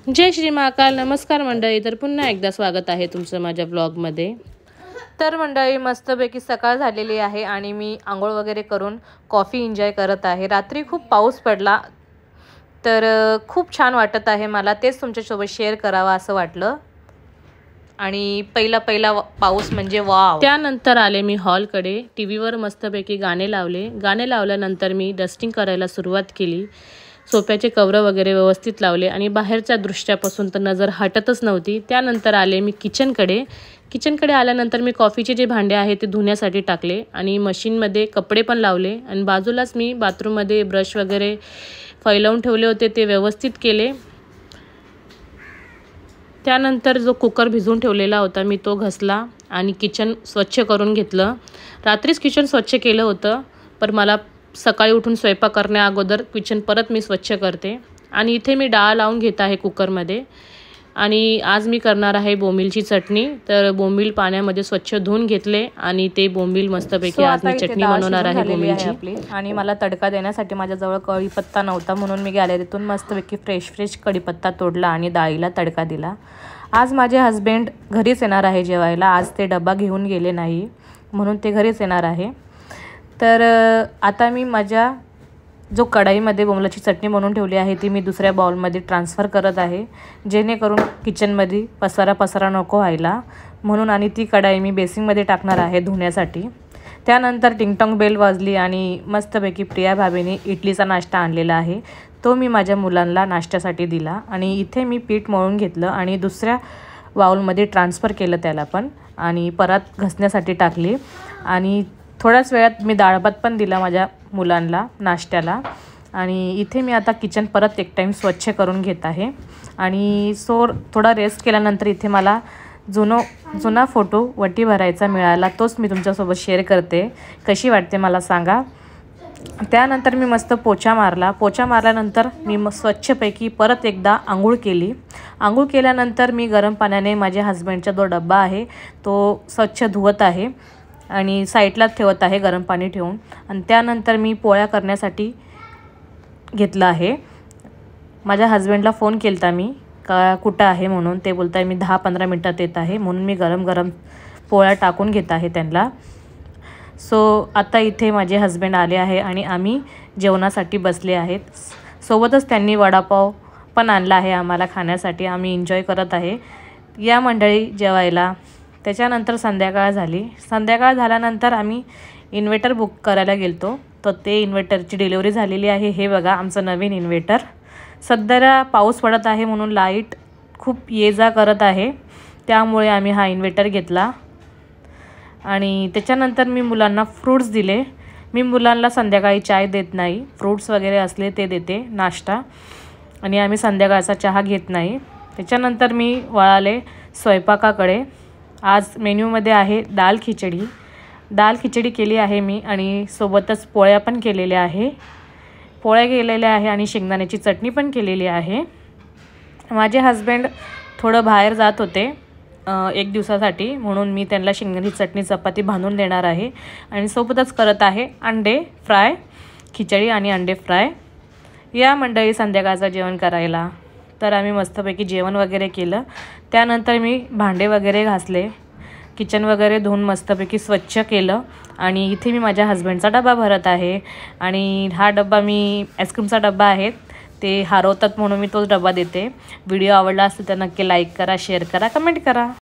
जय श्री महाकाल. नमस्कार मंडळी. तर पुन्हा एकदा स्वागत आहे तुमचं माझ्या ब्लॉगमध्ये. तर मंडळी मस्तपैकी सकाळ झालेली आहे आणि मी आंघोळ वगैरे करून कॉफी एन्जॉय करत आहे. रात्री खूप पाऊस पडला तर खूप छान वाटत आहे मला. तेच तुमच्यासोबत शेअर करावं असं वाटलं. आणि पहिला पाऊस म्हणजे वाव. त्यानंतर आले मी हॉलकडे. टीव्हीवर मस्तपैकी गाणे लावले. गाणे लावल्यानंतर मी डस्टिंग करायला सुरुवात केली. सोफ्याचे कव्हर वगैरे व्यवस्थित लावले आणि बाहेरच्या दृश्यापासून तर नजर हटतच नव्हती. त्यानंतर आले मी किचनकडे आल्यानंतर मी कॉफीचे जे भांडे आहे ते धुण्यासाठी टाकले आणि मशीनमध्ये कपडे पण लावले आणि बाजूलाच मी बाथरूममध्ये ब्रश वगैरे फैलावून ठेवले होते ते व्यवस्थित केले. त्यानंतर जो कुकर भिजवून ठेवलेला होता मी तो घसला आणि किचन स्वच्छ करून घेतलं. रात्रीच किचन स्वच्छ केलं होतं, पण मला सकाळी उठून स्वयंपाक करण्या अगोदर किचन परत मी स्वच्छ करते. आणि इथे मी डाळ लावून घेत आहे कुकरमध्ये. आणि आज मी करणार आहे बोंबीलची चटणी. तर बोंबील पाण्यामध्ये स्वच्छ धुवून घेतले आणि ते बोंबील मस्तपैकी आज मी चटणी बनवणार आहे बोंबीलची. आणि मला तडका देण्यासाठी माझ्याजवळ कढीपत्ता नव्हता, म्हणून मी गॅलरीतून मस्तपैकी फ्रेश कढीपत्ता तोडला आणि डाळीला तडका दिला. आज माझे हस्बंड घरीच येणार आहे जेवायला. आज ते डबा घेऊन गेले नाही, म्हणून ते घरीच येणार आहे. तर आता मी माझ्या जो कढईमध्ये बोंबलाची चटणी बनवून ठेवली आहे ती मी दुसऱ्या बाउलमध्ये ट्रान्सफर करत आहे, जेणेकरून किचनमध्ये पसारा नको व्हायला म्हणून. आणि ती कढई मी बेसिनमध्ये टाकणार आहे धुण्यासाठी. त्यानंतर टिंगटॉंग बेल वाजली आणि मस्तपैकी प्रिया भाभीने इडलीचा नाश्ता आणलेला आहे, तो मी माझ्या मुलांना नाश्त्यासाठी दिला. आणि इथे मी पीठ मळून घेतलं आणि दुसऱ्या बाउलमध्ये ट्रान्सफर केलं त्याला पण, आणि परत घसण्यासाठी टाकली. आणि थोड्याच वेळात मी डाळभात पण दिला माझ्या मुलांना नाश्त्याला. आणि इथे मी आता किचन परत एक टाईम स्वच्छ करून घेत आहे. आणि थोडा रेस्ट केल्यानंतर इथे मला जुना फोटो वटी भरायचा मिळाला, तोच मी तुमच्यासोबत शेअर करते. कशी वाटते मला सांगा. त्यानंतर मी मस्त पोछा मारल्यानंतर मी स्वच्छपैकी परत एकदा आंघोळ केली. आंघोळ केल्यानंतर मी गरम पाण्याने माझ्या हस्बंडचा जो डब्बा आहे तो स्वच्छ धुवत आहे आणि साईडलाच ठेवत आहे गरम पाणी ठेवून. आणि त्यानंतर मी पोळ्या करण्यासाठी घेतलं आहे. माझ्या हस्बंडला फोन केलता मी का कुठं आहे म्हणून. ते बोलत आहे मी 10-15 मिनटात येत आहे, म्हणून मी गरम पोळ्या टाकून घेत आहे त्यांना. आता इथे माझे हस्बंड आले आहे आणि आम्ही जेवणासाठी बसले आहेत. सोबतच त्यांनी वडापाव पण आणला आहे आम्हाला खाण्यासाठी. आम्ही एन्जॉय करत आहे. या मंडळी जेवायला. त्याच्यानंतर संध्याकाळ झाल्यानंतर आम्ही इन्व्हर्टर बुक करायला गेलतो. तर ते इन्व्हर्टरची डिलिव्हरी झालेली आहे. हे बघा आमचं नवीन इन्व्हर्टर. सध्या पाऊस पडत आहे म्हणून लाईट खूप ये जा करत आहे, त्यामुळे आम्ही हा इन्व्हर्टर घेतला. आणि त्याच्यानंतर मी मुलांना फ्रूट्स दिले. मी मुलांना संध्याकाळी चाय देत नाही, फ्रूट्स वगैरे असले ते देते नाश्ता. आणि आम्ही संध्याकाळचा चहा घेत नाही. त्याच्यानंतर मी वळाले स्वयंपाकाकडे. आज मेन्यूमध्ये आहे दाल खिचडी केली आहे मी आणि सोबतच पोळ्या पण केलेल्या आहे आणि शेंगदाण्याची चटणी पण केलेली आहे. माझे हस्बंड थोडं बाहेर जात होते 1 दिवसासाठी, म्हणून मी त्यांना शेंगदाण्याची चटणी चपाती बांधून देणार आहे. आणि सोबतच करत आहे अंडे फ्राय, खिचडी आणि अंडे फ्राय. या मंडळी संध्याकाळचं जेवण करायला. तर आम्ही मस्तपैकी जेवण वगैरे केलं. त्यानंतर मी भांडे वगैरे घासले, किचन वगैरे धुवून मस्तपैकी स्वच्छ केलं. आणि इथे मी माझ्या हस्बंडचा डबा भरत आहे. आणि हा डबा मी आईस्क्रीमचा डबा आहे, ते हरवतात म्हणून मी तोच डबा देते. व्हिडिओ आवडला असेल तर नक्की लाईक करा, शेअर करा, कमेंट करा.